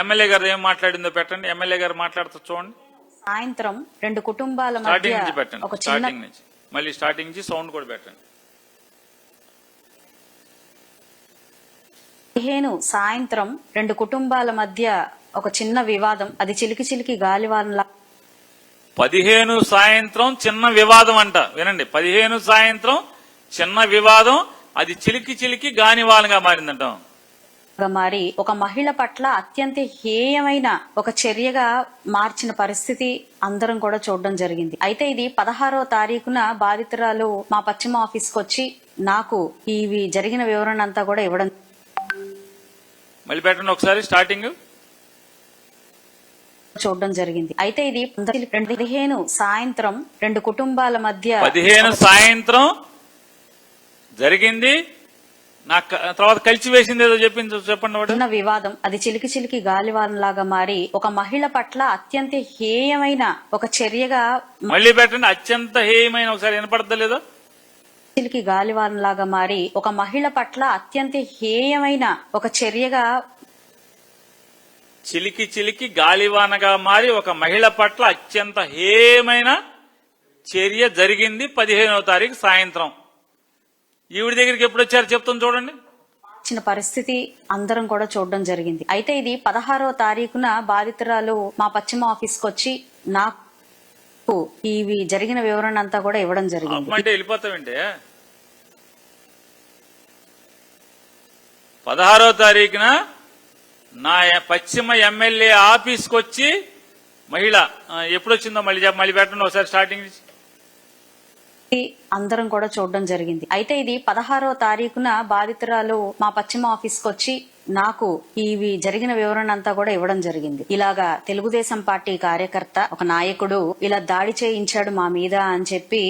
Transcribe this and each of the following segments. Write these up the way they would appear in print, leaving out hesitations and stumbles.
MLA గారు ఏం మాట్లాడిందో పెట్టండి. ఎమ్మెల్యే గారు మాట్లాడుతూ చూడండి. సాయంత్రం రెండు కుటుంబాల స్టార్టింగ్ మధ్య నుంచి పెట్టండి. ఒక చిన్న స్టార్టింగ్ నుంచి మళ్ళీ స్టార్టింగ్ నుంచి సౌండ్ కూడా పెట్టండి. 15 సాయంత్రం రెండు కుటుంబాల మధ్య ఒక చిన్న వివాదం, అది చిలికి చిలికి గాలివానలా 15 సాయంత్రం చిన్న వివాదం అంట. వినండి, 15 సాయంత్రం చిన్న వివాదం, అది చిలికి చిలికి గానివాలంగా మారిందంట. మారి ఒక మహిళ పట్ల అత్యంత హేయమైన ఒక చర్యగా మార్చిన పరిస్థితి అందరం కూడా చూడడం జరిగింది. అయితే ఇది 16వ తారీఖున బాధితురాలు మా పశ్చిమ ఆఫీస్కి వచ్చి నాకు ఇవి జరిగిన వివరణ అంతా కూడా ఇవ్వడం. మళ్ళీ పెట్టండి ఒకసారి స్టార్టింగ్. చూడడం జరిగింది. అయితే ఇది 15 సాయంత్రం రెండు కుటుంబాల మధ్య 15 సాయంత్రం జరిగింది. నాకు తర్వాత కలిసి వేసింది ఏదో చెప్పండి. చిన్న వివాదం, అది చిలికి చిలికి గాలివానలాగా మారి ఒక మహిళ పట్ల అత్యంత హేయమైన ఒక చర్యగా మళ్ళీ పెట్టండి. అత్యంత హేయమైన, ఒకసారి వినపడతలేదో? చిలికి గాలివానలాగా మారి ఒక మహిళ పట్ల అత్యంత హేయమైన ఒక చర్యగా చిలికి చిలికి గాలివానగా మారి ఒక మహిళ పట్ల అత్యంత హేయమైన చర్య జరిగింది 15వ తారీఖు సాయంత్రం. ఈవిడ దగ్గరికి ఎప్పుడు వచ్చారు చెప్తాను చూడండి. చిన్న పరిస్థితి అందరం కూడా చూడడం జరిగింది. అయితే ఇది 16వ తారీఖున బాధితురాలు మా పశ్చిమ ఆఫీస్కి వచ్చి నాకు ఇవి జరిగిన వివరణ అంతా కూడా ఇవ్వడం జరిగింది. అంటే వెళ్ళిపోతామంటే 16వ తారీఖున నా పశ్చిమ ఎమ్మెల్యే ఆఫీస్కి వచ్చి మహిళ ఎప్పుడు వచ్చిందో మళ్ళీ పెట్టండి ఒకసారి స్టార్టింగ్ నుంచి. అందరం కూడా చూడడం జరిగింది. అయితే ఇది 16వ తారీఖున బాధితురాలు మా పశ్చిమ ఆఫీస్కి వచ్చి నాకు ఇవి జరిగిన వివరణ అంతా కూడా ఇవ్వడం జరిగింది. ఇలాగా తెలుగుదేశం పార్టీ కార్యకర్త ఒక నాయకుడు ఇలా దాడి చేయించాడు మా మీద అని చెప్పి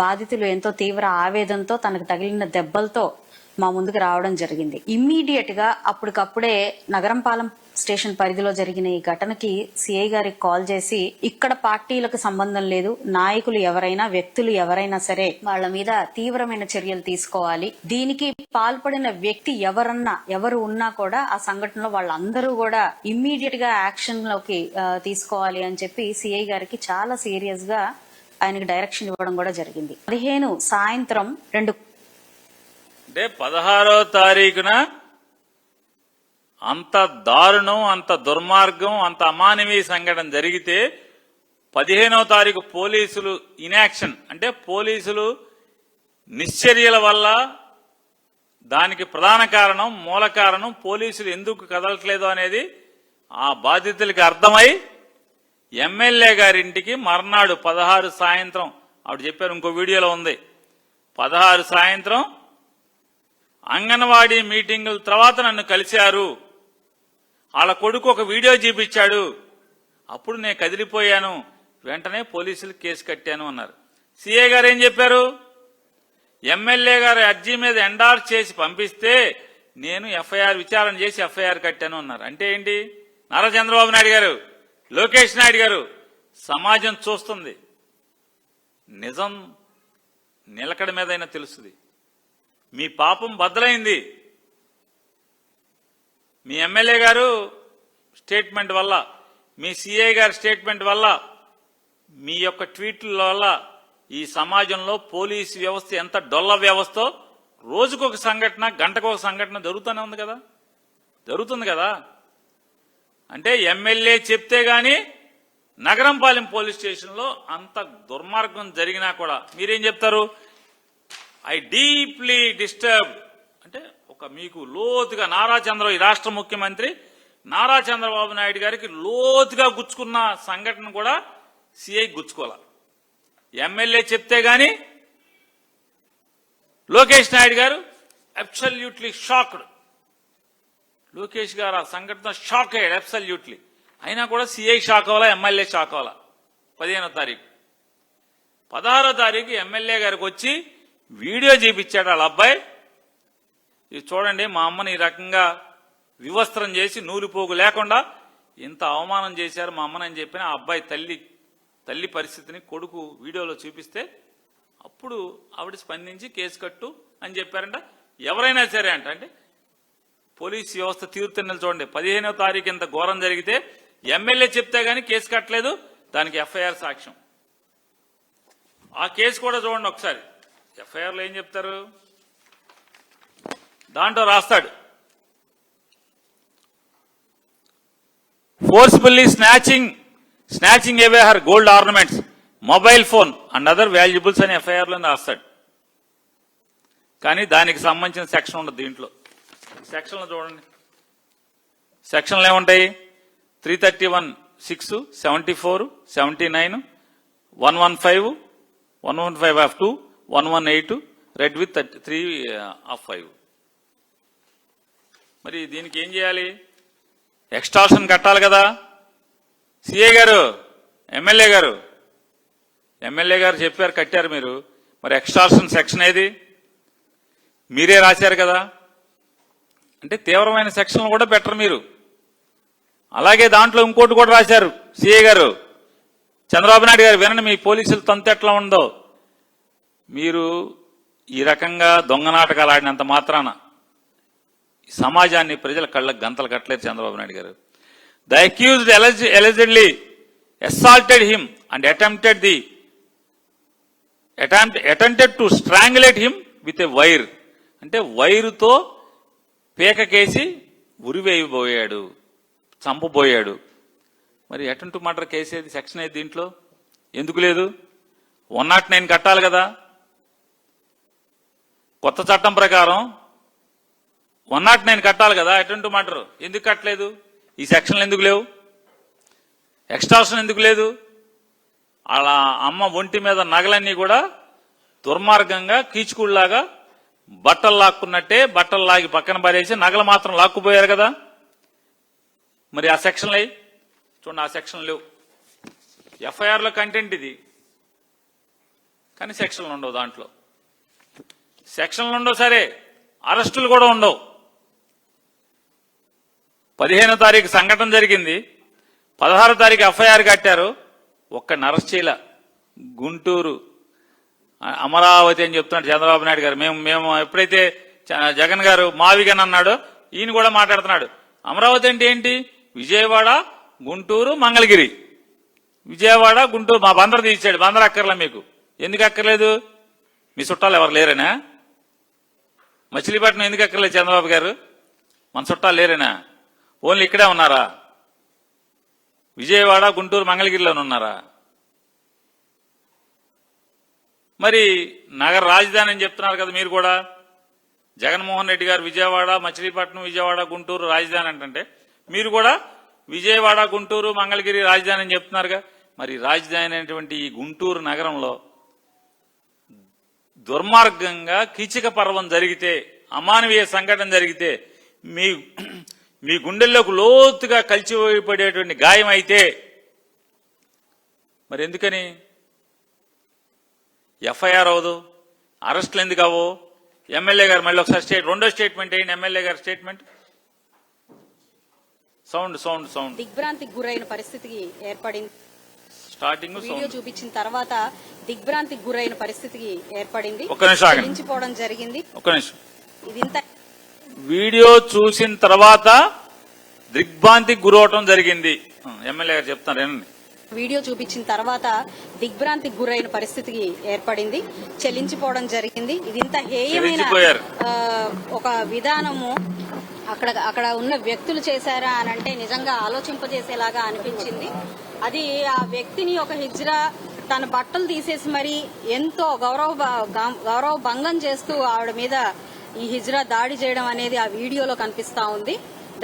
బాధితులు ఎంతో తీవ్ర ఆవేదనతో తనకు తగిలిన దెబ్బలతో మా ముందుకు రావడం జరిగింది. ఇమ్మీడియట్ గా అప్పటికప్పుడే నగరంపాలెం స్టేషన్ పరిధిలో జరిగిన ఈ ఘటనకి సిఐ గారికి కాల్ చేసి ఇక్కడ పార్టీలకు సంబంధం లేదు, నాయకులు ఎవరైనా వ్యక్తులు ఎవరైనా సరే వాళ్ళ మీద తీవ్రమైన చర్యలు తీసుకోవాలి, దీనికి పాల్పడిన వ్యక్తి ఎవరు ఉన్నా కూడా ఆ సంఘటనలో వాళ్ళందరూ కూడా ఇమ్మీడియట్ గా యాక్షన్ లోకి తీసుకోవాలి అని చెప్పి సిఐ గారికి చాలా సీరియస్ గా ఆయనకి డైరెక్షన్ ఇవ్వడం కూడా జరిగింది. 15 సాయంత్రం రెండు అంటే 16వ తారీఖున అంత దారుణం, అంత దుర్మార్గం, అంత అమానవీయ సంఘటన జరిగితే 15వ తారీఖు పోలీసులు ఇన్యాక్షన్, అంటే పోలీసులు నిశ్చర్యల వల్ల దానికి ప్రధాన కారణం, మూల కారణం పోలీసులు ఎందుకు కదలట్లేదు అనేది ఆ బాధితులకి అర్థమై ఎమ్మెల్యే గారింటికి మర్నాడు 16 సాయంత్రం ఆవిడ చెప్పారు, ఇంకో వీడియోలో ఉంది, 16 సాయంత్రం అంగన్వాడీ మీటింగుల తర్వాత నన్ను కలిశారు, వాళ్ళ కొడుకు ఒక వీడియో చూపించాడు, అప్పుడు నేను కదిలిపోయాను, వెంటనే పోలీసులు కేసు కట్టాను అన్నారు. సిఐ గారు ఏం చెప్పారు? ఎమ్మెల్యే గారు అర్జీ మీద ఎండార్స్ చేసి పంపిస్తే నేను ఎఫ్ఐఆర్ విచారణ చేసి ఎఫ్ఐఆర్ కట్టాను అన్నారు. అంటే ఏంటి? నారా చంద్రబాబు నాయుడు గారు, లోకేష్ నాయుడు గారు, సమాజం చూస్తుంది, నిజం నిలకడ మీదైనా తెలుస్తుంది. మీ పాపం బద్దలైంది. మీ ఎమ్మెల్యే గారు స్టేట్మెంట్ వల్ల, మీ సిఐ గారి స్టేట్మెంట్ వల్ల, మీ యొక్క ట్వీట్ల వల్ల ఈ సమాజంలో పోలీసు వ్యవస్థ ఎంత డొల్ల వ్యవస్థో రోజుకొక సంఘటన, గంటకొక సంఘటన జరుగుతుంది కదా. అంటే ఎమ్మెల్యే చెప్తే గాని నగరంపాలెం పోలీస్ స్టేషన్లో అంత దుర్మార్గం జరిగినా కూడా మీరేం చెప్తారు? ఐ డీప్లీ డిస్టర్బ్డ్, అంటే ఒక మీకు లోతుగా ఈ రాష్ట్ర ముఖ్యమంత్రి నారా చంద్రబాబు నాయుడు గారికి లోతుగా గుచ్చుకున్న సంఘటన కూడా సిఐ గుచ్చుకోవాలి. ఎమ్మెల్యే చెప్తే గాని లోకేష్ నాయుడు గారు అబ్సల్యూట్లీ షాక్డ్. లోకేష్ గారు ఆ సంఘటన షాక్ అయ్యాడు అబ్సల్యూట్లీ. అయినా కూడా సిఐ షాక్ అవ్వాలా, ఎమ్మెల్యే షాక్ అవ్వాలా? 15వ తారీఖు 16వ తారీఖు ఎమ్మెల్యే గారికి వచ్చి వీడియో చూపించాడు వాళ్ళ అబ్బాయి. ఇది చూడండి, మా అమ్మని ఈ రకంగా వివస్త్రం చేసి నూలుపోగు లేకుండా ఇంత అవమానం చేశారు మా అమ్మని చెప్పిన ఆ అబ్బాయి తల్లి పరిస్థితిని కొడుకు వీడియోలో చూపిస్తే అప్పుడు ఆవిడ స్పందించి కేసు కట్టు అని చెప్పారంట. ఎవరైనా సరే అంటే పోలీస్ వ్యవస్థ తీరుతెన్నులు చూడండి. 15వ తారీఖు ఇంత ఘోరం జరిగితే ఎమ్మెల్యే చెప్తే గానీ కేసు కట్టలేదు, దానికి ఎఫ్ఐఆర్ సాక్ష్యం. ఆ కేసు కూడా చూడండి ఒకసారి. ఎఫ్ఐఆర్లో ఏం చెప్తారు, దాంట్లో రాస్తాడు, forcefully snatching away her gold ornaments, mobile phone and other valuables అని ఎఫ్ఐఆర్లో రాస్తాడు. కానీ దానికి సంబంధించిన సెక్షన్ ఉండదు దీంట్లో. సెక్షన్లు చూడండి, సెక్షన్లు ఏముంటాయి, 331, 6, 74, 79, 115, 115(2), 118, రెడ్ విత్ 3(5). మరి దీనికి ఏం చేయాలి, ఎక్స్టార్షన్ కట్టాలి కదా. సిఏ గారు, ఎమ్మెల్యే గారు చెప్పారు, కట్టారు మీరు. మరి ఎక్స్టార్షన్ సెక్షన్ ఏది, మీరే రాశారు కదా. అంటే తీవ్రమైన సెక్షన్లు కూడా పెట్టరు మీరు. అలాగే దాంట్లో ఇంకోటి కూడా రాశారు సిఏ గారు, చంద్రబాబు నాయుడు గారు వినండి, మీ పోలీసులు తంతు ఎట్లా ఉందో. మీరు ఈ రకంగా దొంగ నాటకాలు ఆడినంత మాత్రాన సమాజాన్ని ప్రజల కళ్ళకు గంతలు కట్టలేరు చంద్రబాబు నాయుడు గారు. The accused allegedly assaulted him and attempted to strangulate him with a wire. అంటే వైరుతో పేకకేసి ఉరివేయబోయాడు, చంపబోయాడు. మరి అటెంప్ట్ టు మర్డర్ కేసు ఏది, సెక్షన్ ఏది దీంట్లో, ఎందుకు లేదు? 109 కట్టాలి కదా. కొత్త చట్టం ప్రకారం 109 కట్టాలి కదా అటెంప్ట్ టు మర్డర్. ఎందుకు కట్టలేదు? ఈ సెక్షన్లు ఎందుకు లేవు? ఎక్స్టార్షన్ ఎందుకు లేదు? అలా అమ్మ ఒంటి మీద నగలన్నీ కూడా దుర్మార్గంగా కీచుకుళ్లాగా బట్టలు లాక్కున్నట్టే బట్టలు లాగి పక్కన పడేసి నగలు మాత్రం లాక్కుపోయారు కదా. మరి ఆ సెక్షన్లు అయ్యి చూడండి, ఆ సెక్షన్లు లేవు. ఎఫ్ఐఆర్లో కంటెంట్ ఇది, కానీ సెక్షన్లు ఉండవు. దాంట్లో సెక్షన్లు ఉండవు, సరే అరెస్టులు కూడా ఉండవు. 15వ తారీఖు సంఘటన జరిగింది, 16వ తారీఖు ఎఫ్ఐఆర్ కట్టారు, ఒక్కడిని అరెస్ట్ చేయలే. గుంటూరు అమరావతి అని చెప్తున్నాడు చంద్రబాబు నాయుడు గారు. మేము ఎప్పుడైతే జగన్ గారు మావిగన్ అన్నాడో ఈయన కూడా మాట్లాడుతున్నాడు. అమరావతి అంటే ఏంటి? విజయవాడ, గుంటూరు, మంగళగిరి. విజయవాడ, గుంటూరు, మా బందరు తీసాడు. బందరు అక్కర్లే మీకు. ఎందుకు అక్కర్లేదు? మీ చుట్టాలు ఎవరు లేరేనా? మచిలీపట్నం ఎందుకు అక్కర్లేదు చంద్రబాబు గారు? మన చుట్టాలు లేరేనా? ఓన్లీ ఇక్కడే ఉన్నారా? విజయవాడ, గుంటూరు, మంగళగిరిలోనే ఉన్నారా? మరి నగర రాజధాని అని చెప్తున్నారు కదా మీరు కూడా. జగన్మోహన్ రెడ్డి గారు విజయవాడ, మచిలీపట్నం, విజయవాడ, గుంటూరు రాజధాని అంటే మీరు కూడా విజయవాడ, గుంటూరు, మంగళగిరి రాజధాని అని చెప్తున్నారుగా. మరి రాజధాని అనేటువంటి ఈ గుంటూరు నగరంలో దుర్మార్గంగా కీచక పర్వం జరిగితే, అమానవీయ సంఘటన జరిగితే, మీ గుండెల్లోకి లోతుగా కలిసిపోయేటువంటి గాయం అయితే మరి ఎందుకని ఎఫ్ఐఆర్ అవ్వదు? అరెస్టులు ఎందుకు అవ్వవు? ఎమ్మెల్యే గారు మళ్ళీ ఒకసారి రెండో స్టేట్మెంట్ ఏంటి? ఎమ్మెల్యే గారి స్టేట్మెంట్. సౌండ్ దిగ్భ్రాంతికి గురైన పరిస్థితికి ఏర్పడింది. స్టార్టింగ్ వీడియో చూపించిన తర్వాత దిగ్భ్రాంతికి గురైన పరిస్థితికి ఏర్పడింది. ఒక్క నిమిషం చెల్లించిపోవడం జరిగింది. ఒక్క నిమిషం. ఇదింత వీడియో చూసిన తర్వాత దిగ్భ్రాంతికి గురవటం జరిగింది. ఎమ్మెల్యే గారు చెప్తారు ఏనండి. వీడియో చూపించిన తర్వాత దిగ్భ్రాంతికి గురైన పరిస్థితికి ఏర్పడింది, చెల్లించిపోవడం జరిగింది. ఇదింత హేయమైన ఒక విధానము అక్కడ ఉన్న వ్యక్తులు చేశారా అని అంటే నిజంగా ఆలోచింపజేసేలాగా అనిపించింది. అది ఆ వ్యక్తిని ఒక హిజ్రా తన బట్టలు తీసేసి మరి ఎంతో గౌరవ భంగం చేస్తూ ఆవిడ మీద ఈ హిజ్రా దాడి చేయడం అనేది ఆ వీడియోలో కనిపిస్తా ఉంది.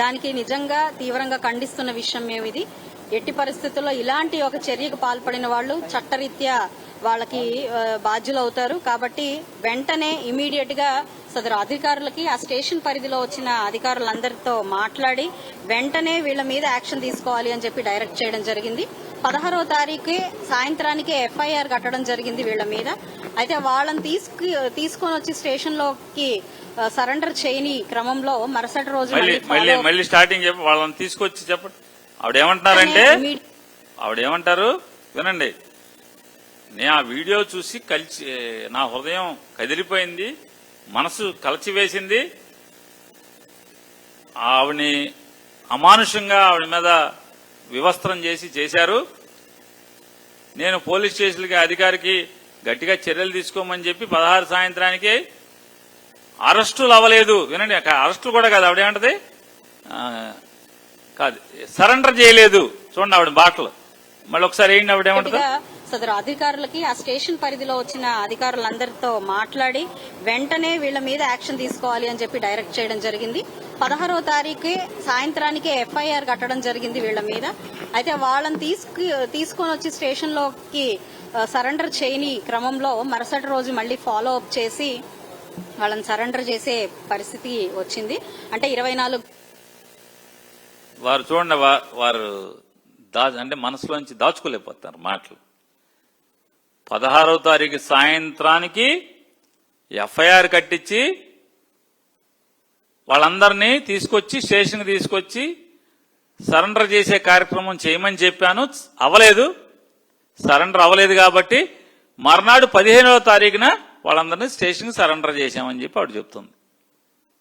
దానికి నిజంగా తీవ్రంగా ఖండిస్తున్న విషయం మేమిది. ఎట్టి పరిస్థితుల్లో ఇలాంటి ఒక చర్యకు పాల్పడిన వాళ్ళు చట్టరీత్యా వాళ్ళకి బాధ్యులవుతారు. కాబట్టి వెంటనే ఇమీడియట్ గా సదరు అధికారులకి ఆ స్టేషన్ పరిధిలో వచ్చిన అధికారులందరితో మాట్లాడి వెంటనే వీళ్ల మీద యాక్షన్ తీసుకోవాలి అని చెప్పి డైరెక్ట్ చేయడం జరిగింది. 16వ తారీఖు సాయంత్రానికి ఎఫ్ఐఆర్ కట్టడం జరిగింది వీళ్ల మీద. అయితే వాళ్ళని తీసుకొని వచ్చి స్టేషన్ లోకి సరెండర్ చేయని క్రమంలో మరుసటి రోజు మళ్ళీ స్టార్టింగ్ చెప్పి వాళ్ళని తీసుకొచ్చి చెప్పండి. ఆవిడేమంటారు వినండి. నేను ఆ వీడియో చూసి నా హృదయం కదిలిపోయింది, మనసు కలిచివేసింది. ఆవిడని అమానుషంగా ఆవిడ మీద వివస్త్రం చేశారు. నేను పోలీస్ స్టేషన్కి అధికారికి గట్టిగా చర్యలు తీసుకోమని చెప్పి 16 సాయంత్రానికి అరెస్టులు అవ్వలేదు. వినండి, అరెస్టులు కూడా కాదు, ఆవిడేమంటది కాదు, సరెండర్ చేయలేదు. చూడండి ఆవిడ బాటలు. మళ్ళీ ఒకసారి ఏంటి ఆవిడేమంటది? సదరు అధికారులకి ఆ స్టేషన్ పరిధిలో వచ్చిన అధికారులందరితో మాట్లాడి వెంటనే వీళ్ళ మీద యాక్షన్ తీసుకోవాలి అని చెప్పి డైరెక్ట్ చేయడం జరిగింది. 16వ తారీఖు సాయంత్రానికి ఎఫ్ఐఆర్ కట్టడం జరిగింది వీళ్ళ మీద. అయితే వాళ్ళని తీసుకొని వచ్చి స్టేషన్ లోకి సరెండర్ చేయని క్రమంలో మరుసటి రోజు మళ్ళీ ఫాలో అప్ చేసి వాళ్ళని సరెండర్ చేసే పరిస్థితి వచ్చింది. అంటే 24 వారు చూడండి, వారు అంటే మనసులోంచి దాచుకోలేకపోతారు మాటలు. 16వ తారీఖు సాయంత్రానికి ఎఫ్ఐఆర్ కట్టించి వాళ్ళందరినీ తీసుకొచ్చి స్టేషన్కి తీసుకొచ్చి సరెండర్ చేసే కార్యక్రమం చేయమని చెప్పాను, అవ్వలేదు. సరెండర్ అవ్వలేదు కాబట్టి మర్నాడు 15వ తారీఖున వాళ్ళందరినీ స్టేషన్కి సరెండర్ చేశామని చెప్పి ఆవిడ చెప్తుంది.